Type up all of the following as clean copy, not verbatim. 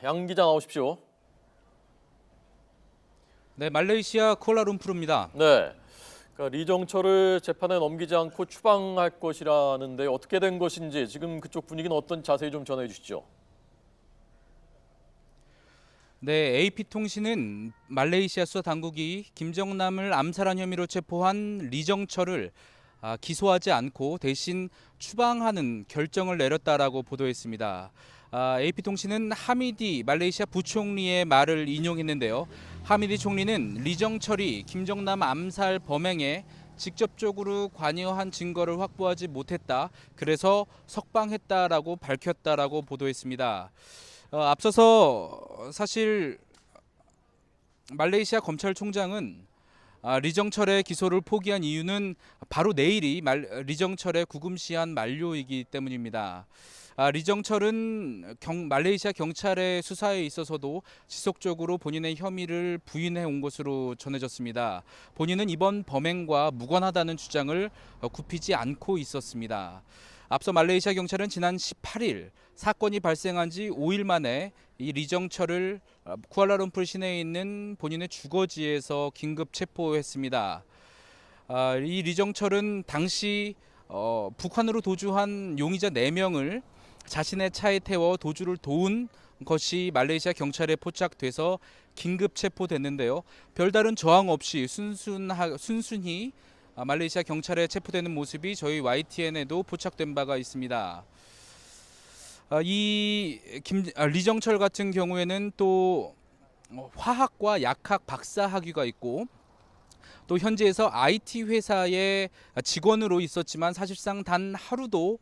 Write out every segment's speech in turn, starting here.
양 기자 나오십시오. 네, 말레이시아 쿠알라룸푸르입니다. 네, 그러니까 리정철을 재판에 넘기지 않고 추방할 것이라는데 어떻게 된 것인지 지금 그쪽 분위기는 어떤 자세히 좀 전해 주시죠. 네, AP통신은 말레이시아 수사 당국이 김정남을 암살한 혐의로 체포한 리정철을 기소하지 않고 대신 추방하는 결정을 내렸다라고 보도했습니다. AP통신은 하미디 말레이시아 부총리의 말을 인용했는데요. 하미디 총리는 리정철이 김정남 암살 범행에 직접적으로 관여한 증거를 확보하지 못했다. 그래서 석방했다라고 밝혔다라고 보도했습니다. 앞서서 사실 말레이시아 검찰총장은 리정철의 기소를 포기한 이유는 바로 내일이 리정철의 구금시한 만료이기 때문입니다. 리정철은 말레이시아 경찰의 수사에 있어서도 지속적으로 본인의 혐의를 부인해 온 것으로 전해졌습니다. 본인은 이번 범행과 무관하다는 주장을 굽히지 않고 있었습니다. 앞서 말레이시아 경찰은 지난 18일 사건이 발생한 지 5일 만에 이 리정철을 쿠알라룸푸르 시내에 있는 본인의 주거지에서 긴급 체포했습니다. 이 리정철은 당시 북한으로 도주한 용의자 4명을 자신의 차에 태워 도주를 도운 것이 말레이시아 경찰에 포착돼서 긴급 체포됐는데요. 별다른 저항 없이 순순히 말레이시아 경찰에 체포되는 모습이 저희 YTN에도 포착된 바가 있습니다. 리정철 같은 경우에는 또 화학과 약학 박사 학위가 있고 또 현지에서 IT 회사의 직원으로 있었지만 사실상 단 하루도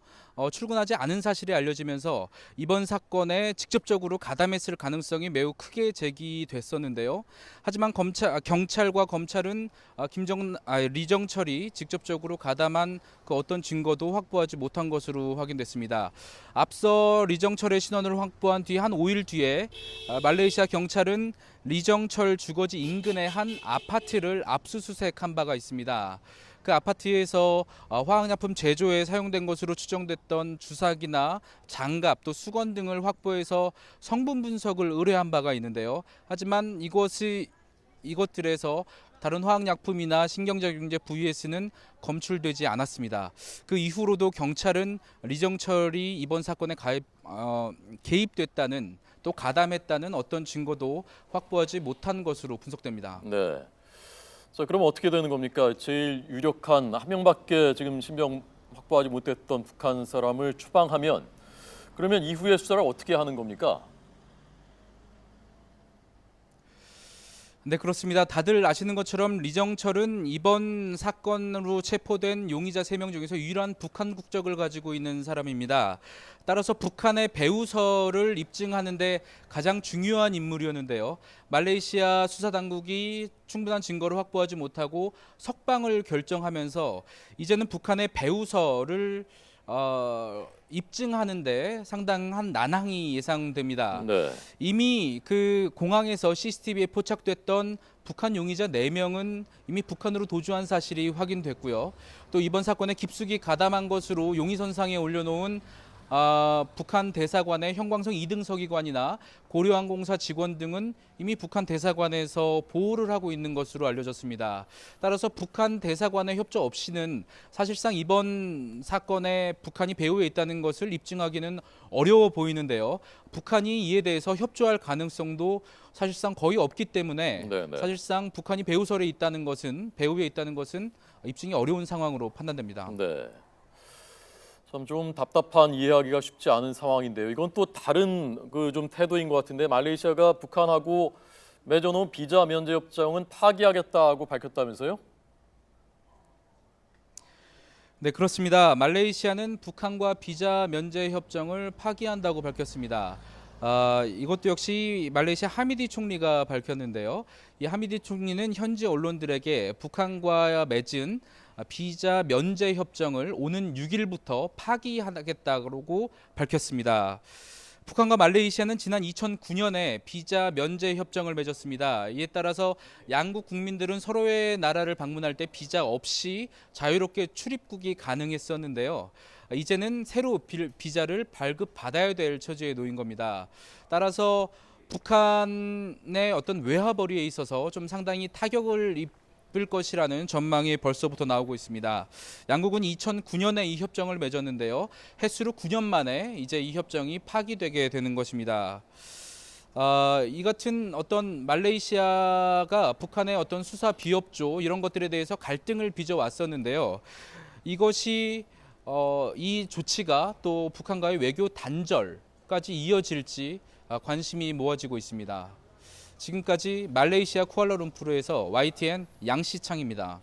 출근하지 않은 사실이 알려지면서 이번 사건에 직접적으로 가담했을 가능성이 매우 크게 제기됐었는데요. 하지만 경찰과 검찰은 리정철이 직접적으로 가담한 그 어떤 증거도 확보하지 못한 것으로 확인됐습니다. 앞서 리정철의 신원을 확보한 뒤 한 5일 뒤에 말레이시아 경찰은 리정철 주거지 인근의 한 아파트를 압수수색한 바가 있습니다. 그 아파트에서 화학약품 제조에 사용된 것으로 추정됐던 주사기나 장갑 또 수건 등을 확보해서 성분 분석을 의뢰한 바가 있는데요. 하지만 이것들에서 다른 화학약품이나 신경작용제 VS는 검출되지 않았습니다. 그 이후로도 경찰은 리정철이 이번 사건에 개입됐다는 또 가담했다는 어떤 증거도 확보하지 못한 것으로 분석됩니다. 네. 자, 그럼 어떻게 되는 겁니까? 제일 유력한 한 명밖에 지금 신병 확보하지 못했던 북한 사람을 추방하면 그러면 이후의 수사를 어떻게 하는 겁니까? 네, 그렇습니다. 다들 아시는 것처럼 리정철은 이번 사건으로 체포된 용의자 3명 중에서 유일한 북한 국적을 가지고 있는 사람입니다. 따라서 북한의 배후설을 입증하는 데 가장 중요한 인물이었는데요. 말레이시아 수사당국이 충분한 증거를 확보하지 못하고 석방을 결정하면서 이제는 북한의 배후설을 입증하는데 상당한 난항이 예상됩니다. 네. 이미 그 공항에서 CCTV에 포착됐던 북한 용의자 4명은 이미 북한으로 도주한 사실이 확인됐고요. 또 이번 사건에 깊숙이 가담한 것으로 용의선상에 올려놓은 북한 대사관의 형광성 2등 서기관이나 고려항공사 직원 등은 이미 북한 대사관에서 보호를 하고 있는 것으로 알려졌습니다. 따라서 북한 대사관의 협조 없이는 사실상 이번 사건에 북한이 배후에 있다는 것을 입증하기는 어려워 보이는데요. 북한이 이에 대해서 협조할 가능성도 사실상 거의 없기 때문에 네네. 사실상 북한이 배후에 있다는 것은 입증이 어려운 상황으로 판단됩니다. 네. 참 좀 답답한 이해하기가 쉽지 않은 상황인데요. 이건 또 다른 그 좀 태도인 것 같은데 말레이시아가 북한하고 맺어놓은 비자 면제 협정은 파기하겠다고 밝혔다면서요? 네, 그렇습니다. 말레이시아는 북한과 비자 면제 협정을 파기한다고 밝혔습니다. 이것도 역시 말레이시아 하미디 총리가 밝혔는데요. 이 하미디 총리는 현지 언론들에게 북한과 맺은 비자 면제 협정을 오는 6일부터 파기하겠다고 밝혔습니다. 북한과 말레이시아는 지난 2009년에 비자 면제 협정을 맺었습니다. 이에 따라서 양국 국민들은 서로의 나라를 방문할 때 비자 없이 자유롭게 출입국이 가능했었는데요. 이제는 새로 비자를 발급받아야 될 처지에 놓인 겁니다. 따라서 북한의 어떤 외화벌이에 있어서 좀 상당히 타격을 입을 것이라는 전망이 벌써부터 나오고 있습니다. 양국은 2009년에 이 협정을 맺었는데요. 해수로 9년 만에 이제 이 협정이 파기되게 되는 것입니다. 이 같은 어떤 말레이시아가 북한의 어떤 수사 비협조 이런 것들에 대해서 갈등을 빚어왔었는데요. 이것이 이 조치가 또 북한과의 외교 단절까지 이어질지 관심이 모아지고 있습니다. 지금까지 말레이시아 쿠알라룸푸르에서 YTN 양시창입니다.